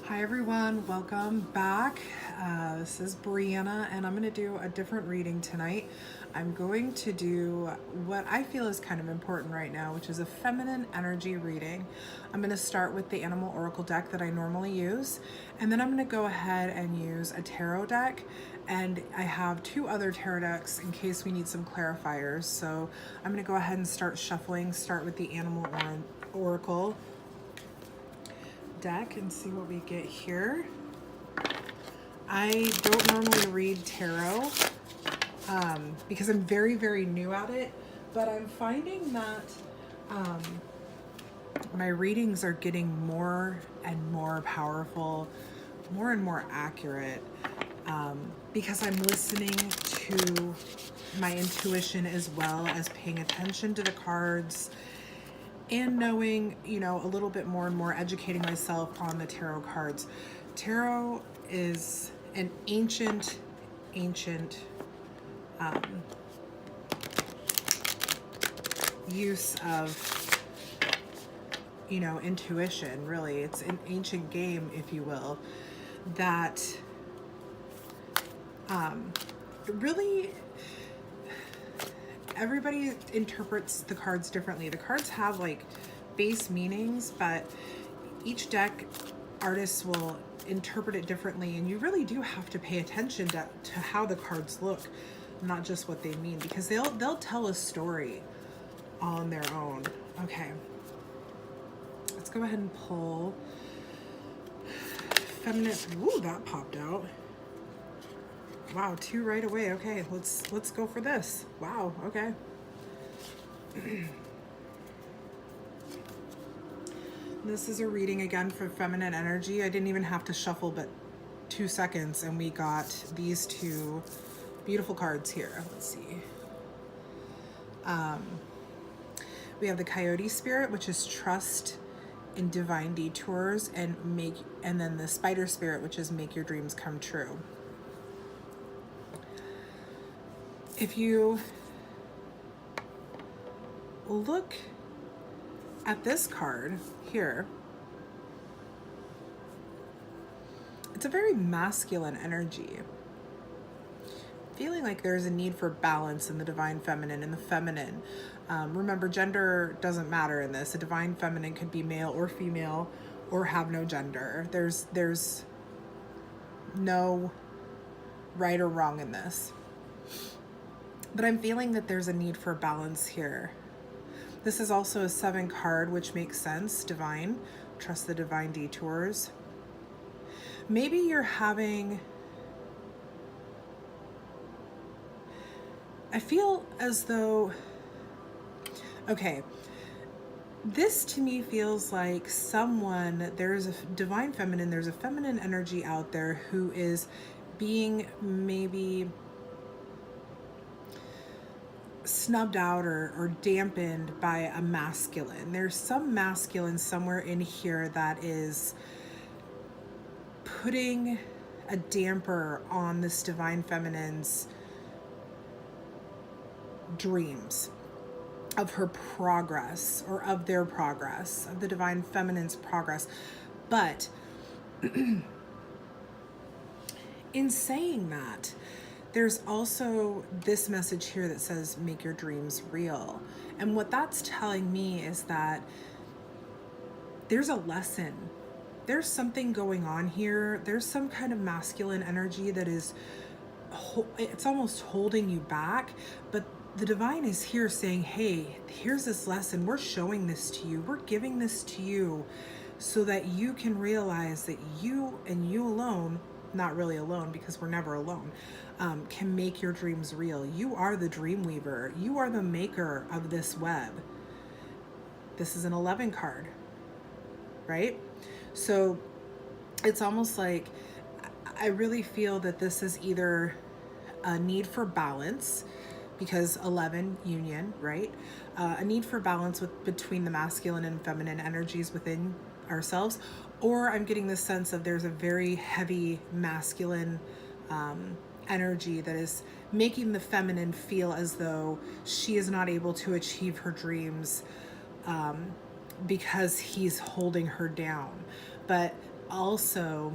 Hi everyone, welcome back. This is Brianna and I'm going to do a different reading tonight. I'm going to do what I feel is kind of important right now, which is a feminine energy reading. I'm going to start with the Animal Oracle deck that I normally use, and then I'm going to go ahead and use a tarot deck, and I have two other tarot decks in case we need some clarifiers. So I'm going to go ahead and start shuffling, start with the Animal Oracle deck and see what we get here. I don't normally read tarot because I'm very, very new at it, but I'm finding that my readings are getting more and more powerful, more and more accurate, because I'm listening to my intuition as well as paying attention to the cards and knowing, a little bit more and more, educating myself on the tarot cards. Tarot is an ancient use of, intuition, really. It's an ancient game, if you will, that really everybody interprets the cards differently. The cards have like base meanings, but each deck artists will interpret it differently, and you really do have to pay attention to how the cards look, not just what they mean, because they'll tell a story on their own. Okay, let's go ahead and pull feminine. Ooh, that popped out. Wow, two right away. Okay, let's go for this. Wow, okay. This is a reading again for feminine energy. I didn't even have to shuffle but 2 seconds and we got these two beautiful cards here. Let's see. We have the Coyote Spirit, which is trust in divine detours, and then the Spider Spirit, which is make your dreams come true. If you look at this card here, it's a very masculine energy. Feeling like there's a need for balance in the divine feminine and the feminine. Remember, gender doesn't matter in this. The divine feminine could be male or female or have no gender. There's no right or wrong in this. But I'm feeling that there's a need for balance here. This is also a 7 card, which makes sense. Divine, trust the divine detours. Maybe you're having, I feel as though, okay, this to me feels like there's a divine feminine, there's a feminine energy out there who is being maybe snubbed out or dampened by a masculine. There's some masculine somewhere in here that is putting a damper on this divine feminine's dreams, of her progress, or of their progress, of the divine feminine's progress. But in saying that, there's also this message here that says, make your dreams real. And what that's telling me is that there's a lesson. There's something going on here. There's some kind of masculine energy that is, it's almost holding you back. But the divine is here saying, hey, here's this lesson. We're showing this to you. We're giving this to you so that you can realize that you and you alone, not really alone because we're never alone, can make your dreams real. You are the dream weaver. You are the maker of this web. This is an 11 card, right? So it's almost like I really feel that this is either a need for balance, because 11, union, right? A need for balance between the masculine and feminine energies within ourselves, or I'm getting this sense of there's a very heavy masculine energy that is making the feminine feel as though she is not able to achieve her dreams because he's holding her down. But also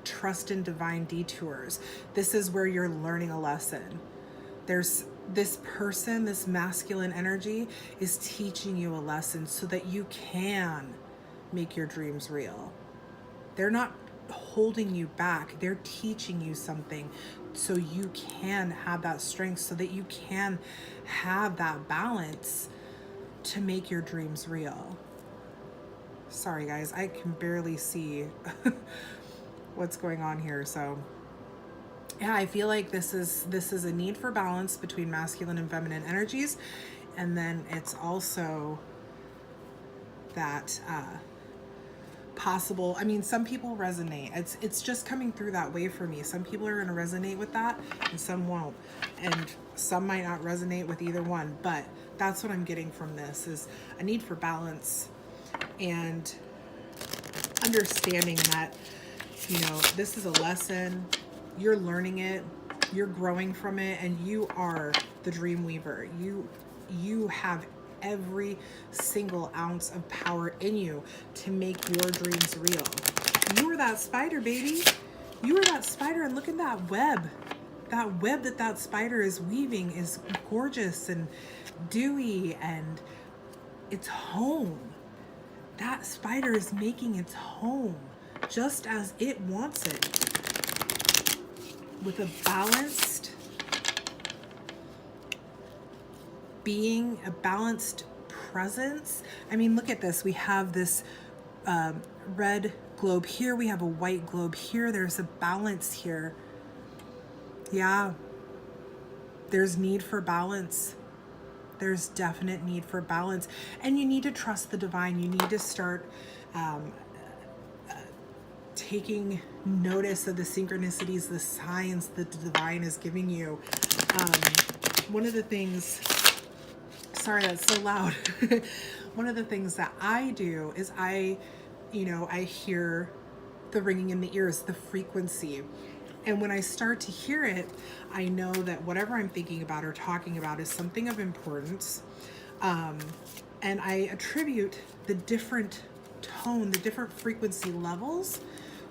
trust in divine detours. This is where you're learning a lesson. There's this person, this masculine energy is teaching you a lesson so that you can make your dreams real. They're not holding you back. They're teaching you something so you can have that strength, so that you can have that balance to make your dreams real. Sorry guys, I can barely see what's going on here. So yeah, I feel like this is a need for balance between masculine and feminine energies. And then it's also that possible, I mean, some people resonate. It's just coming through that way for me. Some people are going to resonate with that and some won't. And some might not resonate with either one. But that's what I'm getting from this, is a need for balance and understanding that, you know, this is a lesson. You're learning it, you're growing from it, and you are the dream weaver. You have every single ounce of power in you to make your dreams real. You are that spider, baby. You are that spider, and look at that web. That web that spider is weaving is gorgeous and dewy, and it's home. That spider is making its home just as it wants it, with a balanced being, a balanced presence. I mean, look at this. We have this red globe here. We have a white globe here. There's a balance here. Yeah. There's need for balance. There's definite need for balance. And you need to trust the divine. You need to start taking notice of the synchronicities, the signs that the divine is giving you. One of the things, sorry, that's so loud. One of the things that I do is I hear the ringing in the ears, the frequency. And when I start to hear it, I know that whatever I'm thinking about or talking about is something of importance. And I attribute the different tone, the different frequency levels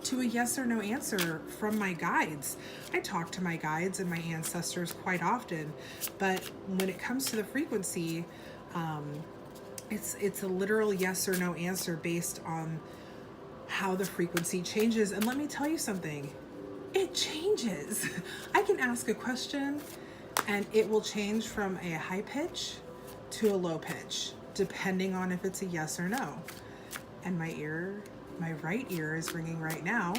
to a yes or no answer from my guides. I talk to my guides and my ancestors quite often, but when it comes to the frequency, it's a literal yes or no answer based on how the frequency changes. And let me tell you something, it changes. I can ask a question and it will change from a high pitch to a low pitch, depending on if it's a yes or no. And my right ear is ringing right now.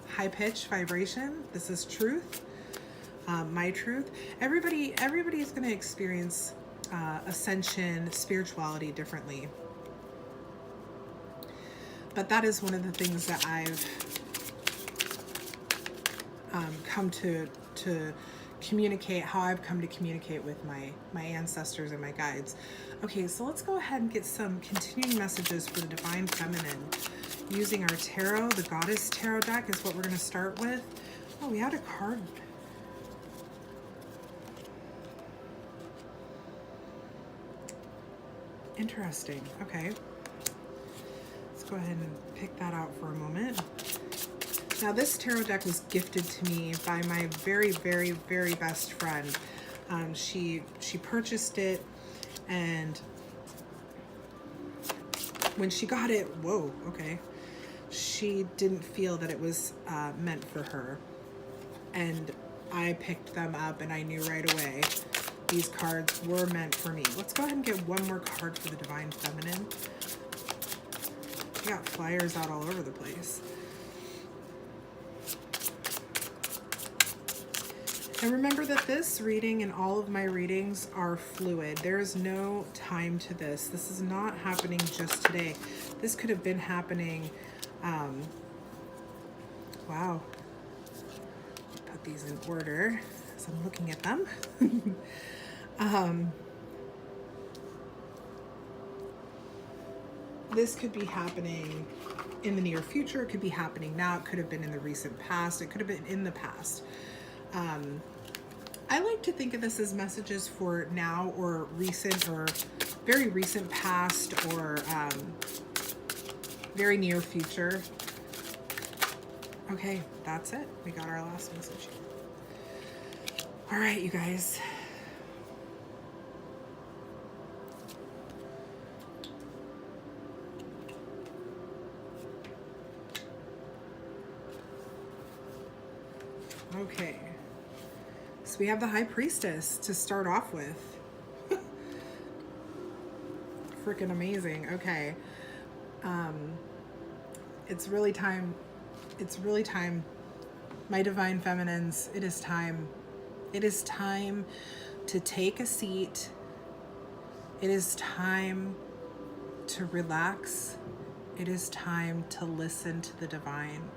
High pitch vibration. This is truth. My truth. Everybody's going to experience ascension, spirituality differently. But that is one of the things that I've come to communicate, how I've come to communicate with my ancestors and my guides. Okay, so let's go ahead and get some continuing messages for the Divine Feminine. Using our tarot, the Goddess Tarot deck is what we're going to start with. Oh, we had a card. Interesting. Okay. Let's go ahead and pick that out for a moment. Now, this tarot deck was gifted to me by my very, very, very best friend. She purchased it, and when she got it, whoa, okay, she didn't feel that it was meant for her. And I picked them up, and I knew right away these cards were meant for me. Let's go ahead and get one more card for the Divine Feminine. We got flyers out all over the place. And remember that this reading and all of my readings are fluid. There is no time to this. This is not happening just today. This could have been happening, wow. Put these in order as I'm looking at them. This could be happening in the near future. It could be happening now. It could have been in the recent past. It could have been in the past. I like to think of this as messages for now or recent or very recent past or very near future. Okay, that's it. We got our last message. All right, you guys. Okay. So we have the High Priestess to start off with. Freaking amazing. Okay. It's really time. It's really time. My divine feminines, it is time. It is time to take a seat. It is time to relax. It is time to listen to the divine.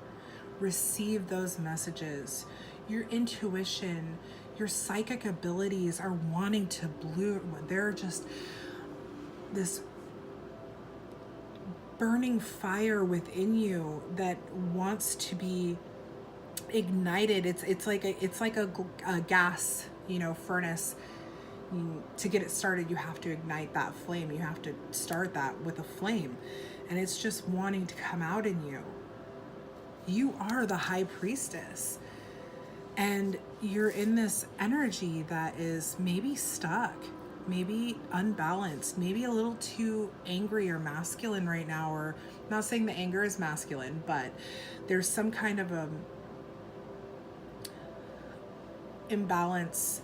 Receive those messages. Your intuition, your psychic abilities are wanting to bloom. They're just this burning fire within you that wants to be ignited. It's like a gas, furnace. To get it started, you have to ignite that flame. You have to start that with a flame, and it's just wanting to come out in you. You are the High Priestess, and you're in this energy that is maybe stuck, maybe unbalanced, maybe a little too angry or masculine right now. Or I'm not saying the anger is masculine, but there's some kind of a imbalance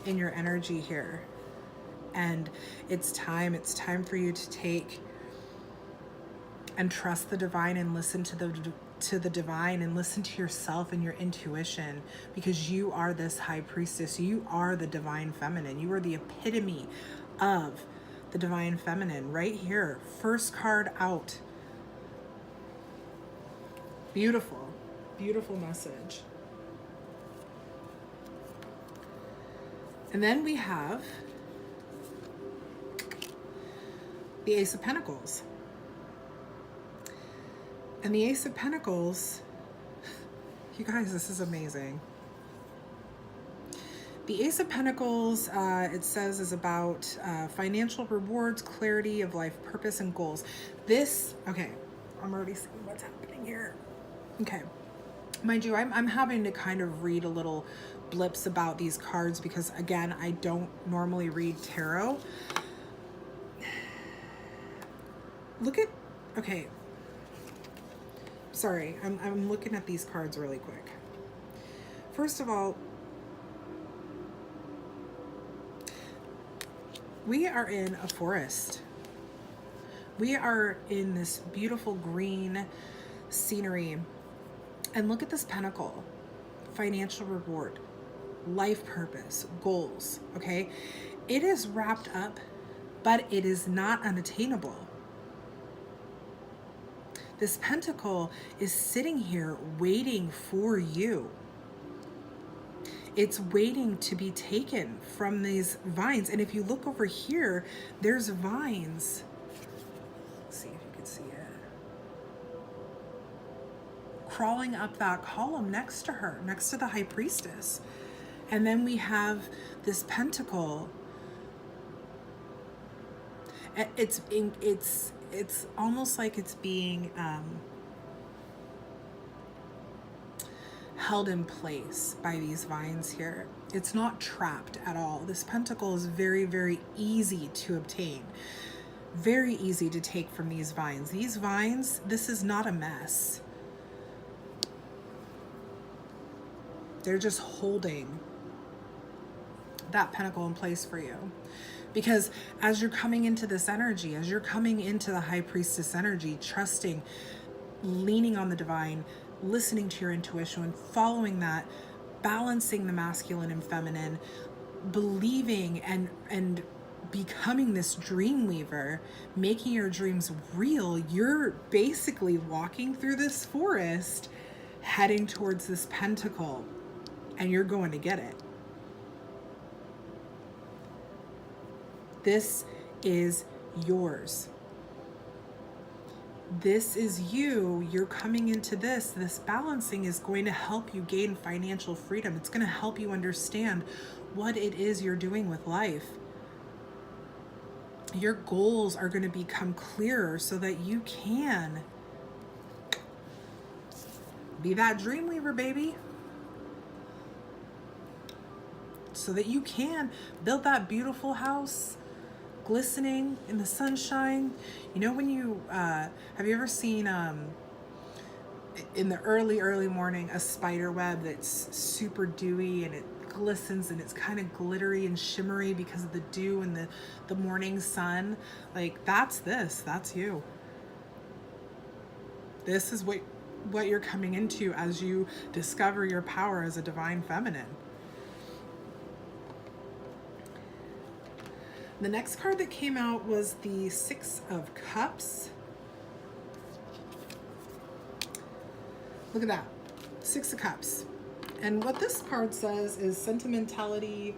in your energy here. And it's time for you to take and trust the divine and listen to the divine and listen to yourself and your intuition, because you are this High Priestess. You are the divine feminine. You are the epitome of the divine feminine right here. First card out. Beautiful, beautiful message. And then we have the Ace of Pentacles. And the Ace of Pentacles, you guys, this is amazing. The Ace of Pentacles, it says, is about financial rewards, clarity of life, purpose, and goals. Okay, I'm already seeing what's happening here. Okay, mind you, I'm having to kind of read a little blips about these cards because, again, I don't normally read tarot. Okay. Sorry, I'm looking at these cards really quick. First of all, we are in a forest. We are in this beautiful green scenery. And look at this pentacle. Financial reward, life purpose, goals, okay? It is wrapped up, but it is not unattainable. This pentacle is sitting here waiting for you. It's waiting to be taken from these vines. And if you look over here, there's vines. Let's see if you can see it. Crawling up that column next to her, next to the High Priestess. And then we have this pentacle. It's almost like it's being held in place by these vines here. It's not trapped at all. This pentacle is very, very easy to obtain. Very easy to take from these vines. These vines, this is not a mess. They're just holding that pentacle in place for you. Because as you're coming into this energy, as you're coming into the High Priestess energy, trusting, leaning on the divine, listening to your intuition, following that, balancing the masculine and feminine, believing and becoming this dream weaver, making your dreams real, you're basically walking through this forest, heading towards this pentacle, and you're going to get it. This is yours. This is you. You're coming into this. This balancing is going to help you gain financial freedom. It's going to help you understand what it is you're doing with life. Your goals are going to become clearer so that you can be that dream weaver, baby. So that you can build that beautiful house glistening in the sunshine. You know, when you have you ever seen in the early morning a spider web that's super dewy and it glistens and it's kind of glittery and shimmery because of the dew and the morning sun? Like, that's you. This is what you're coming into as you discover your power as a divine feminine. The next card that came out was the Six of Cups. Look at that, Six of Cups. And what this card says is sentimentality,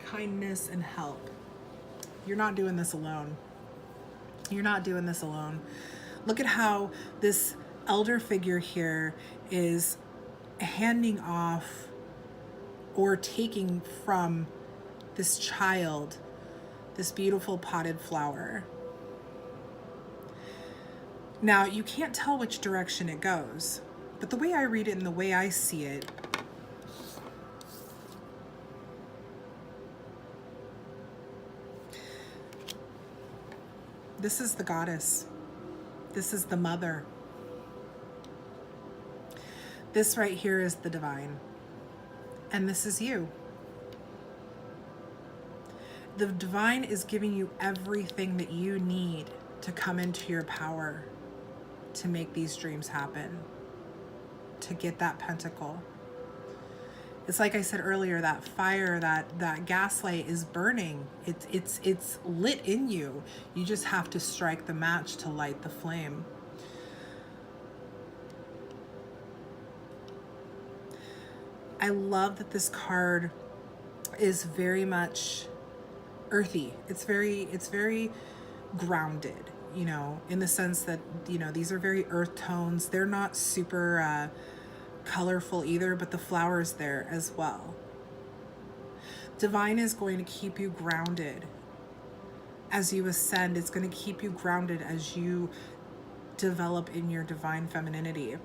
kindness, and help. You're not doing this alone. You're not doing this alone. Look at how this elder figure here is handing off or taking from this child this beautiful potted flower. Now, you can't tell which direction it goes, but the way I read it and the way I see it, this is the goddess. This is the mother. This right here is the divine. And this is you. The divine is giving you everything that you need to come into your power, to make these dreams happen, to get that pentacle. It's like I said earlier, that fire, that gaslight is burning. It's lit in you. You just have to strike the match to light the flame. I love that this card is very much earthy. It's very grounded, you know, in the sense that, you know, these are very earth tones. They're not super colorful either, but the flower's there as well. Divine is going to keep you grounded as you ascend. It's going to keep you grounded as you develop in your divine femininity.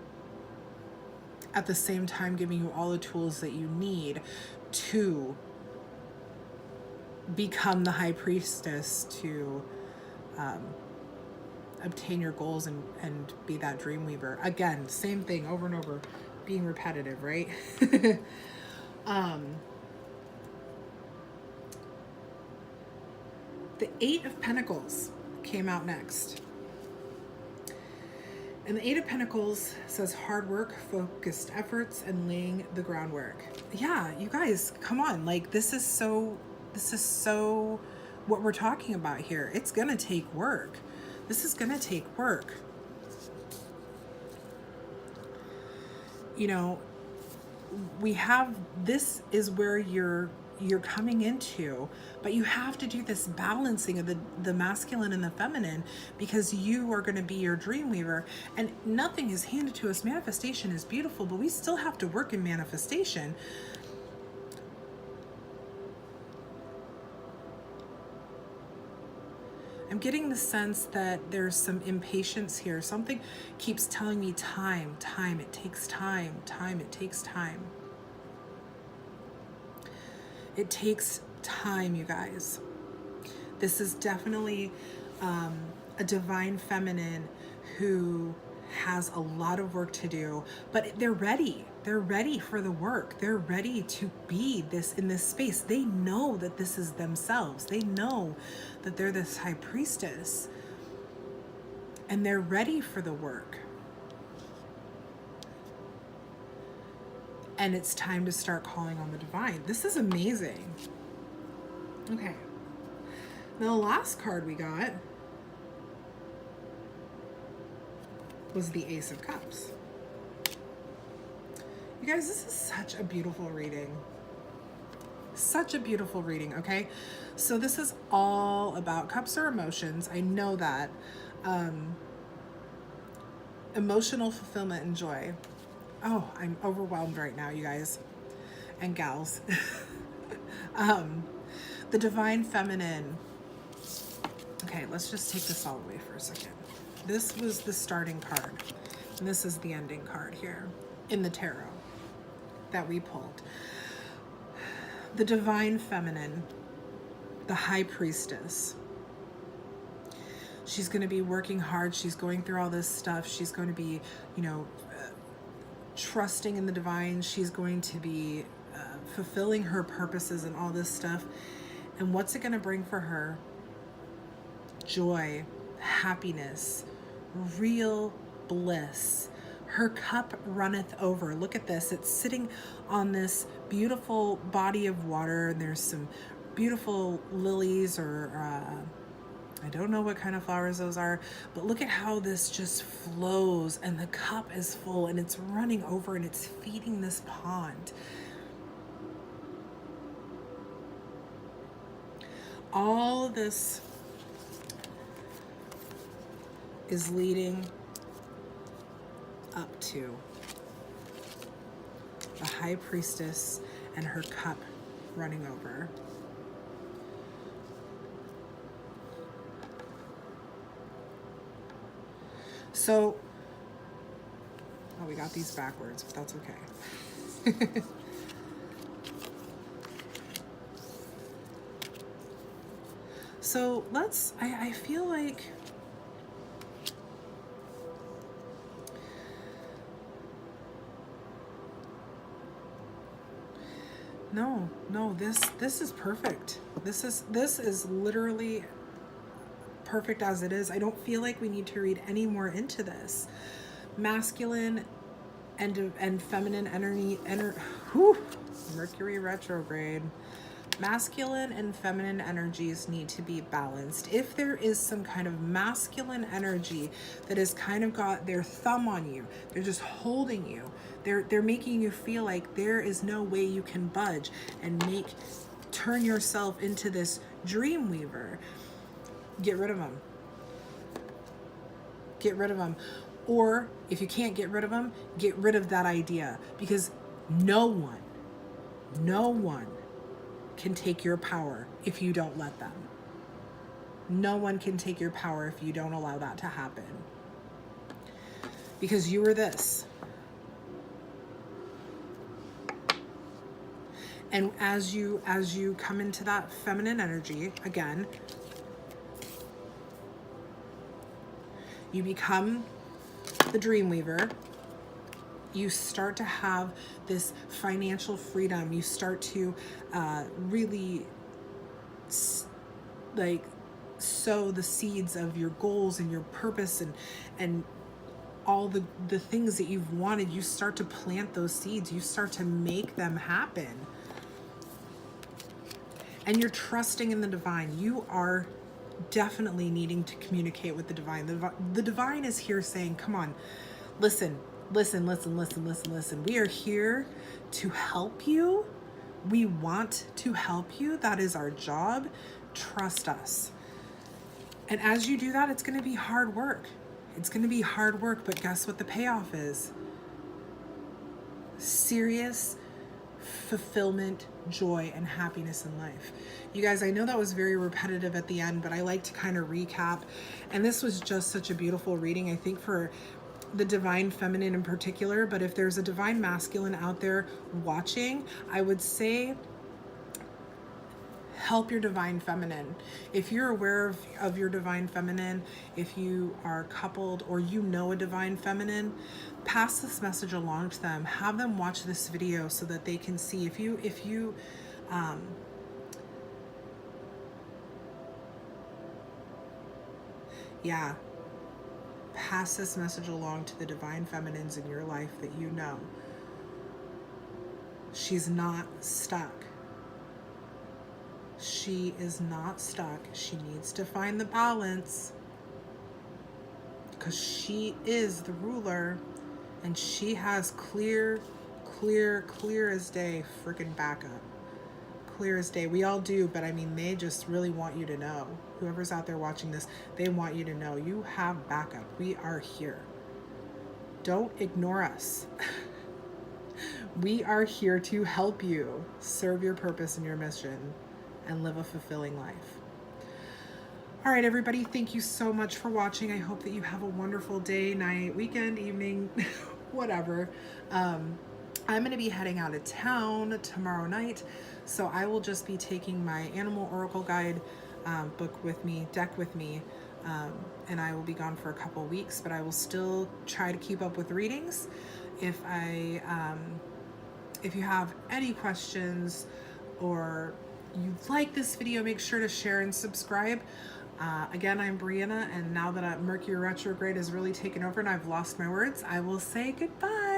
At the same time, giving you all the tools that you need to become the high priestess, to obtain your goals and be that dream weaver. Again, same thing over and over, being repetitive, right? The Eight of Pentacles came out next. And the Eight of Pentacles says hard work, focused efforts, and laying the groundwork. Yeah, you guys, come on. Like, this is so what we're talking about here. It's gonna take work. This is gonna take work. You know, we have, this is where you're coming into, but you have to do this balancing of the masculine and the feminine, because you are going to be your dream weaver, and nothing is handed to us. Manifestation is beautiful, but we still have to work in manifestation. I'm getting the sense that there's some impatience here. Something keeps telling me time, it takes time, it takes time. It takes time, you guys. This is definitely a divine feminine who has a lot of work to do, but they're ready. They're ready for the work. They're ready to be this in this space. They know that this is themselves. They know that they're this high priestess, and they're ready for the work. And it's time to start calling on the divine. This is amazing. Okay. Now, the last card we got was the Ace of Cups. You guys, this is such a beautiful reading. Such a beautiful reading, okay? So this is all about cups or emotions. I know that. Emotional fulfillment and joy. Oh, I'm overwhelmed right now, you guys and gals. The divine feminine. Okay, let's just take this all away for a second. This was the starting card, and this is the ending card here in the tarot that we pulled. The divine feminine, the high priestess. She's going to be working hard. She's going through all this stuff. She's going to be, trusting in the divine. She's going to be fulfilling her purposes and all this stuff. And what's it going to bring for her? Joy, happiness, real bliss. Her cup runneth over. Look at this. It's sitting on this beautiful body of water, and there's some beautiful lilies, or I don't know what kind of flowers those are, but look at how this just flows, and the cup is full, and it's running over, and it's feeding this pond. All this is leading up to the high priestess and her cup running over. So, oh, we got these backwards, but that's okay. So I feel like no, this is perfect. This is literally perfect as it is. I don't feel like we need to read any more into this. Masculine and feminine energy, Mercury retrograde. Masculine and feminine energies need to be balanced. If there is some kind of masculine energy that has kind of got their thumb on you, they're just holding you, they're making you feel like there is no way you can budge and turn yourself into this dream weaver, get rid of them. Get rid of them. Or if you can't get rid of them, get rid of that idea, because no one can take your power if you don't let them. No one can take your power if you don't allow that to happen. Because you are this. And as you come into that feminine energy, again, you become the dream weaver. You start to have this financial freedom. You start to really sow the seeds of your goals and your purpose and all the things that you've wanted. You start to plant those seeds. You start to make them happen. And you're trusting in the divine. You are definitely needing to communicate with the divine. The divine is here saying, come on, listen. We are here to help you. We want to help you. That is our job. Trust us. And as you do that, it's going to be hard work. It's going to be hard work, but guess what the payoff is? Serious fulfillment, joy, and happiness in life. You guys, I know that was very repetitive at the end, but I like to kind of recap. And this was just such a beautiful reading, I think, for the divine feminine in particular. But if there's a divine masculine out there watching, I would say help your divine feminine. If you're aware of your divine feminine, if you are coupled or you know a divine feminine, pass this message along to them. Have them watch this video so that they can see. If you pass this message along to the divine feminines in your life that you know. She's not stuck. She is not stuck. She needs to find the balance, because she is the ruler, and she has clear as day freaking backup. Clear as day. We all do, but I mean, they just really want you to know. Whoever's out there watching this, they want you to know you have backup. We are here. Don't ignore us. We are here to help you serve your purpose and your mission. and live a fulfilling life. All right, everybody, thank you so much for watching. I hope that you have a wonderful day, night, weekend, evening, whatever. I'm going to be heading out of town tomorrow night, so I will just be taking my Animal Oracle Guide book with me, deck with me, and I will be gone for a couple weeks, but I will still try to keep up with readings. If you have any questions or you like this video, make sure to share and subscribe. Again, I'm Brianna, and now that Mercury retrograde has really taken over and I've lost my words, I will say goodbye.